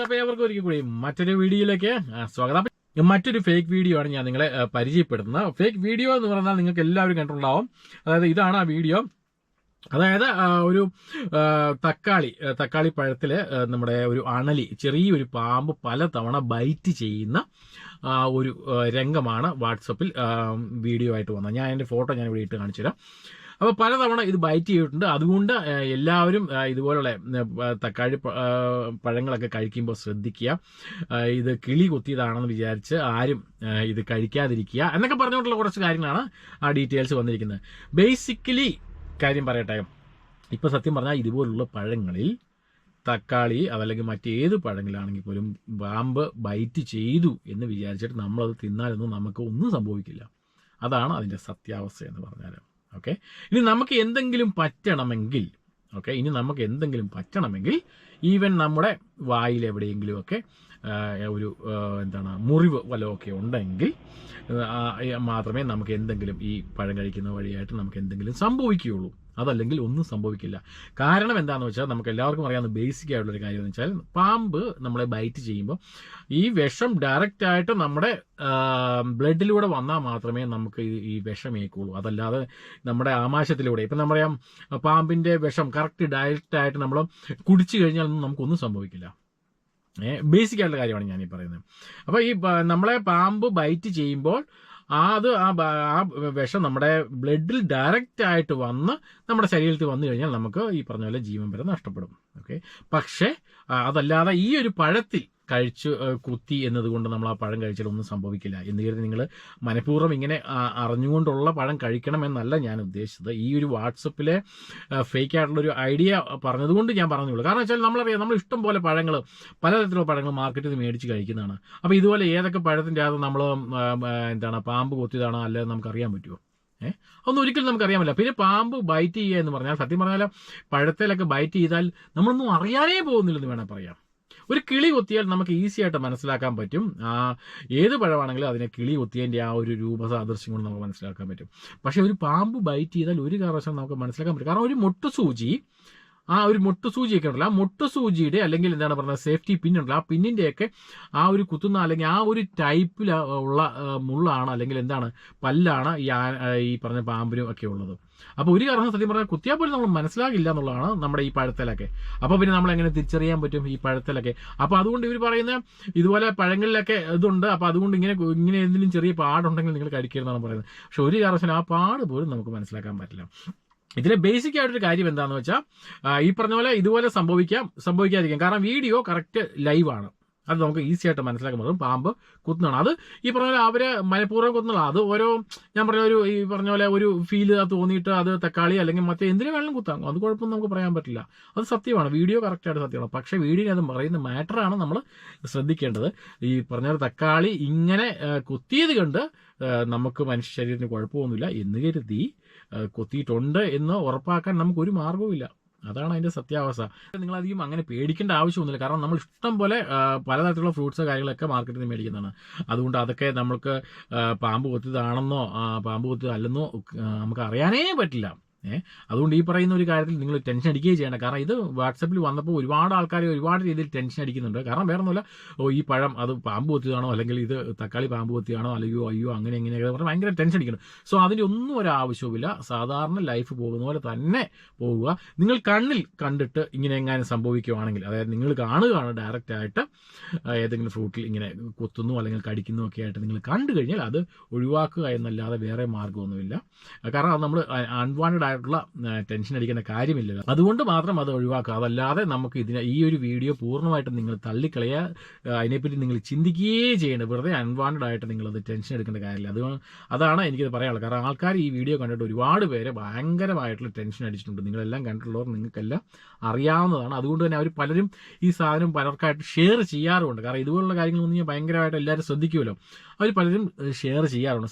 അപ്പോൾ ഏവർക്കും ഒരിക്കൽ കൂടി മറ്റൊരു വീഡിയോയിലേക്ക് സ്വാഗതം. മറ്റൊരു ഫേക്ക് വീഡിയോ ആണ് ഞാൻ നിങ്ങളെ പരിചയപ്പെടുത്തുന്നത്. ഫേക്ക് വീഡിയോ എന്ന് പറഞ്ഞാൽ നിങ്ങൾക്ക് എല്ലാവരും കണ്ടിട്ടുണ്ടാവും. അതായത് ഇതാണ് ആ വീഡിയോ. അതായത് ഒരു തക്കാളി പഴത്തിൽ നമ്മുടെ ഒരു അണലി, ചെറിയൊരു പാമ്പ് പലതവണ ബൈറ്റ് ചെയ്യുന്ന ഒരു രംഗമാണ് വാട്സപ്പിൽ വീഡിയോ ആയിട്ട് വന്നത്. ഞാൻ എൻ്റെ ഫോട്ടോ ഞാൻ ഇവിടെ ഇട്ട് കാണിച്ചു തരാം. അപ്പോൾ പലതവണ ഇത് ബൈറ്റ് ചെയ്തിട്ടുണ്ട്. അതുകൊണ്ട് എല്ലാവരും ഇതുപോലുള്ള തക്കാളി പഴങ്ങളൊക്കെ കഴിക്കുമ്പോൾ ശ്രദ്ധിക്കുക. ഇത് കിളി കൊത്തിയതാണെന്ന് വിചാരിച്ച് ആരും ഇത് കഴിക്കാതിരിക്കുക എന്നൊക്കെ പറഞ്ഞുകൊണ്ടുള്ള കുറച്ച് കാര്യങ്ങളാണ് ആ ഡീറ്റെയിൽസ് വന്നിരിക്കുന്നത്. ബേസിക്കലി കാര്യം പറയട്ടെ, ഇപ്പോൾ സത്യം പറഞ്ഞാൽ ഇതുപോലുള്ള പഴങ്ങളിൽ തക്കാളി അതല്ലെങ്കിൽ മറ്റേത് പഴങ്ങളാണെങ്കിൽ പോലും പാമ്പ് ബൈറ്റ് ചെയ്തു എന്ന് വിചാരിച്ചിട്ട് നമ്മളത് തിന്നാലൊന്നും നമുക്ക് ഒന്നും സംഭവിക്കില്ല. അതാണ് അതിൻ്റെ സത്യാവസ്ഥ എന്ന് പറഞ്ഞാൽ. ഓക്കെ, ഇനി നമുക്ക് എന്തെങ്കിലും പറ്റണമെങ്കിൽ ഈവൻ നമ്മുടെ വായിൽ എവിടെയെങ്കിലുമൊക്കെ ഒരു മുറിവ് വല്ലതൊക്കെ ഉണ്ടെങ്കിൽ മാത്രമേ നമുക്ക് എന്തെങ്കിലും ഈ പഴം കഴിക്കുന്ന വഴിയായിട്ട് നമുക്ക് എന്തെങ്കിലും സംഭവിക്കുകയുള്ളൂ. അതല്ലെങ്കിൽ ഒന്നും സംഭവിക്കില്ല. കാരണം എന്താണെന്ന് വെച്ചാൽ നമുക്ക് എല്ലാവർക്കും അറിയാവുന്ന ബേസിക് ആയിട്ടുള്ളൊരു കാര്യം എന്ന് വെച്ചാൽ പാമ്പ് നമ്മളെ ബൈറ്റ് ചെയ്യുമ്പോൾ ഈ വിഷം ഡയറക്റ്റായിട്ട് നമ്മുടെ ബ്ലഡിലൂടെ വന്നാൽ മാത്രമേ നമുക്ക് ഈ വിഷം ഏൽക്കുള്ളൂ. അതല്ലാതെ നമ്മുടെ ആമാശയത്തിലൂടെ ഇപ്പം നമ്മളറിയാം പാമ്പിൻ്റെ വിഷം കറക്റ്റ് ഡയറക്റ്റായിട്ട് നമ്മൾ കുടിച്ചു കഴിഞ്ഞാൽ നമുക്കൊന്നും സംഭവിക്കില്ല. ബേസിക് ആയിട്ടുള്ള കാര്യമാണ് ഞാനീ പറയുന്നത്. അപ്പോൾ ഈ നമ്മളെ പാമ്പ് ബൈറ്റ് ചെയ്യുമ്പോൾ ആ വിഷം നമ്മുടെ ബ്ലഡിൽ ഡയറക്റ്റ് ആയിട്ട് വന്ന് നമ്മുടെ ശരീരത്തിൽ വന്നു കഴിഞ്ഞാൽ നമുക്ക് ഈ പറഞ്ഞ പോലെ ജീവൻ വരെ നഷ്ടപ്പെടും. ഓക്കെ, പക്ഷേ അതല്ലാതെ ഈ ഒരു പഴത്തിൽ കഴിച്ച് കുത്തി എന്നതുകൊണ്ട് നമ്മൾ ആ പഴം കഴിച്ചാൽ ഒന്നും സംഭവിക്കില്ല എന്ന് കരുതി നിങ്ങൾ മനഃപൂർവ്വം ഇങ്ങനെ അറിഞ്ഞുകൊണ്ടുള്ള പഴം കഴിക്കണമെന്നല്ല ഞാൻ ഉദ്ദേശിച്ചത്. ഈ ഒരു വാട്സപ്പിലെ ഫേക്ക് ആയിട്ടുള്ളൊരു ഐഡിയ പറഞ്ഞതുകൊണ്ട് ഞാൻ പറഞ്ഞുള്ളൂ. കാരണം വെച്ചാൽ നമ്മളറിയാം, നമ്മൾ ഇഷ്ടം പോലെ പഴങ്ങൾ, പലതരത്തിലുള്ള പഴങ്ങൾ മാർക്കറ്റിൽ നിന്ന് മേടിച്ച് കഴിക്കുന്നതാണ്. അപ്പോൾ ഇതുപോലെ ഏതൊക്കെ പഴത്തിൻ്റെ അത് നമ്മൾ പാമ്പ് കൊത്തിയതാണോ അല്ലെ നമുക്കറിയാൻ പറ്റുമോ? അതൊന്നും ഒരിക്കലും നമുക്കറിയാൻ പറ്റില്ല. പിന്നെ പാമ്പ് ബൈറ്റ് ചെയ്യുക എന്ന് പറഞ്ഞാൽ സത്യം പറഞ്ഞാൽ പഴത്തിലൊക്കെ ബൈറ്റ് ചെയ്താൽ നമ്മളൊന്നും അറിയാനേ പോകുന്നില്ലെന്ന് വേണം പറയാം. ഒരു കിളി കൊത്തിയാൽ നമുക്ക് ഈസി ആയിട്ട് മനസ്സിലാക്കാൻ പറ്റും. ഏത് പഴമാണെങ്കിലും അതിനെ കിളി കൊത്തിയതിൻ്റെ ആ ഒരു രൂപസാദൃശ്യം കൊണ്ട് നമുക്ക് മനസ്സിലാക്കാൻ പറ്റും. പക്ഷേ ഒരു പാമ്പ് ബൈറ്റ് ചെയ്താൽ ഒരു കാരണവശാലും നമുക്ക് മനസ്സിലാക്കാൻ പറ്റും. കാരണം ഒരു മുട്ടുസൂചിയൊക്കെ ഉണ്ടല്ലോ, ആ മുട്ടുസൂചിയുടെ അല്ലെങ്കിൽ സേഫ്റ്റി പിൻ ഉണ്ടല്ലോ, ആ പിന്നിൻ്റെയൊക്കെ ആ ഒരു കുത്തുന്ന അല്ലെങ്കിൽ ആ ഒരു ടൈപ്പിൽ ഉള്ള മുള്ളാണ് അല്ലെങ്കിൽ പല്ലാണ് ഈ പറഞ്ഞ പാമ്പിനും ഒക്കെ ഉള്ളത്. അപ്പോൾ ഒരു കാരണം സത്യം പറഞ്ഞാൽ കുത്തിയാൽ പോലും നമ്മൾ മനസ്സിലാകില്ല എന്നുള്ളതാണ് നമ്മുടെ ഈ പഴത്തിലൊക്കെ. അപ്പോൾ പിന്നെ നമ്മൾ എങ്ങനെ തിരിച്ചറിയാൻ പറ്റും ഈ പഴത്തിലൊക്കെ? അപ്പോൾ അതുകൊണ്ട് ഇവർ പറയുന്ന ഇതുപോലെ പഴങ്ങളിലൊക്കെ ഇതുണ്ട്, അപ്പോൾ അതുകൊണ്ട് ഇങ്ങനെ എന്തെങ്കിലും ചെറിയ പാടുണ്ടെങ്കിൽ നിങ്ങൾ കഴിക്കരുതെന്നാണ് പറയുന്നത്. പക്ഷെ ഒരു കാരണവശാലും ആ പാട് പോലും നമുക്ക് മനസ്സിലാക്കാൻ പറ്റില്ല. ഇതിലെ ബേസിക് ആയിട്ടൊരു കാര്യം എന്താണെന്ന് വെച്ചാൽ ഈ പറഞ്ഞ പോലെ ഇതുപോലെ സംഭവിക്കാതിരിക്കാം. കാരണം വീഡിയോ കറക്റ്റ് ലൈവാണ്. അത് നമുക്ക് ഈസി ആയിട്ട് മനസ്സിലാക്കാൻ പറ്റും പാമ്പ് കുത്തുന്നതാണ്. അത് ഈ പറഞ്ഞ പോലെ അവര് മനഃപൂർവ്വം കുത്തുന്നതാണ്. അത് ഓരോ ഞാൻ പറഞ്ഞ ഈ പറഞ്ഞ പോലെ ഒരു ഫീൽ തോന്നിയിട്ട് അത് തക്കാളി അല്ലെങ്കിൽ മറ്റേ എന്തിനു വേണമെങ്കിലും കുത്താം. അത് കുഴപ്പമൊന്നും നമുക്ക് പറയാൻ പറ്റില്ല. അത് സത്യമാണ്, വീഡിയോ കറക്റ്റായിട്ട് സത്യമാണ്. പക്ഷേ വീഡിയോയിൽ അത് പറയുന്ന മാറ്ററാണ് നമ്മൾ ശ്രദ്ധിക്കേണ്ടത്. ഈ പറഞ്ഞ പോലെ തക്കാളി ഇങ്ങനെ കുത്തിയത് കണ്ട് നമുക്ക് മനുഷ്യ ശരീരത്തിന് കുഴപ്പമൊന്നുമില്ല എന്ന് കരുതി കൊത്തിയിട്ടുണ്ട് എന്ന് ഉറപ്പാക്കാൻ നമുക്കൊരു മാർഗവുമില്ല. അതാണ് അതിൻ്റെ സത്യാവസ്ഥ. നിങ്ങളധികം അങ്ങനെ പേടിക്കേണ്ട ആവശ്യമൊന്നുമില്ല. കാരണം നമ്മൾ ഇഷ്ടം പോലെ പലതരത്തിലുള്ള ഫ്രൂട്ട്സ് കാര്യങ്ങളൊക്കെ മാർക്കറ്റിൽ നിന്ന് മേടിക്കുന്നതാണ്. അതുകൊണ്ട് അതൊക്കെ നമ്മൾക്ക് പാമ്പ് കൊത്തിയതാണെന്നോ പാമ്പ് കൊത്തിയതല്ലെന്നോ നമുക്ക് അറിയാനേ പറ്റില്ല. അതുകൊണ്ട് ഈ പറയുന്ന ഒരു കാര്യത്തിൽ നിങ്ങൾ ടെൻഷൻ അടിക്കുകയും ചെയ്യണം. കാരണം ഇത് വാട്സപ്പിൽ വന്നപ്പോൾ ഒരുപാട് ആൾക്കാർ ഒരുപാട് രീതിയിൽ ടെൻഷൻ അടിക്കുന്നുണ്ട്. കാരണം വേറെ ഒന്നുമില്ല, ഈ പഴം അത് പാമ്പ് കൊത്തിയതാണോ അല്ലെങ്കിൽ ഇത് തക്കാളി പാമ്പ് കൊത്തിയാണോ അയ്യോ അങ്ങനെ എങ്ങനെയൊക്കെ പറഞ്ഞാൽ ഭയങ്കര ടെൻഷൻ അടിക്കണം. സോ അതിൻ്റെ ഒന്നും ഒരു ആവശ്യവുമില്ല. സാധാരണ ലൈഫ് പോകുന്ന പോലെ തന്നെ പോവുക. നിങ്ങൾ കണ്ണിൽ കണ്ടിട്ട് ഇങ്ങനെ എങ്ങാനും സംഭവിക്കുകയാണെങ്കിൽ, അതായത് നിങ്ങൾ കാണുകയാണ് ഡയറക്റ്റായിട്ട് ഏതെങ്കിലും ഫ്രൂട്ടിൽ ഇങ്ങനെ കൊത്തുന്നു അല്ലെങ്കിൽ കടിക്കുന്നു ഒക്കെ ആയിട്ട് നിങ്ങൾ കണ്ടു കഴിഞ്ഞാൽ അത് ഒഴിവാക്കുക എന്നല്ലാതെ വേറെ മാർഗ്ഗമൊന്നുമില്ല. കാരണം അത് നമ്മൾ അൺവാണ്ടഡ് ആയിട്ടുള്ള ടെൻഷൻ അടിക്കേണ്ട കാര്യമില്ല. അതുകൊണ്ട് മാത്രം അത് ഒഴിവാക്കുക. അതല്ലാതെ നമുക്ക് ഈ ഒരു വീഡിയോ പൂർണ്ണമായിട്ടും നിങ്ങൾ തള്ളിക്കളയുക, അതിനെപ്പറ്റി നിങ്ങൾ ചിന്തിക്കുകയേ ചെയ്യേണ്ടത്. വെറുതെ അൺവാണ്ടഡ് ആയിട്ട് നിങ്ങളത് ടെൻഷൻ എടുക്കേണ്ട കാര്യമില്ല. അതാണ് എനിക്കത് പറയാനുള്ളത്. കാരണം ആൾക്കാർ ഈ വീഡിയോ കണ്ടിട്ട് ഒരുപാട് പേര് ഭയങ്കരമായിട്ടുള്ള ടെൻഷൻ അടിച്ചിട്ടുണ്ട്. നിങ്ങളെല്ലാം കണ്ടിട്ടുള്ളവർ നിങ്ങൾക്കെല്ലാം അറിയാവുന്നതാണ്. അതുകൊണ്ട് തന്നെ അവർ പലരും ഈ സാധനം പലർക്കായിട്ട് ഷെയർ ചെയ്യാറുമുണ്ട്. കാരണം ഇതുപോലുള്ള കാര്യങ്ങളൊന്നും ഭയങ്കരമായിട്ട് എല്ലാവരും ശ്രദ്ധിക്കുമല്ലോ, അവർ പലരും ഷെയർ ചെയ്യാറുണ്ട്.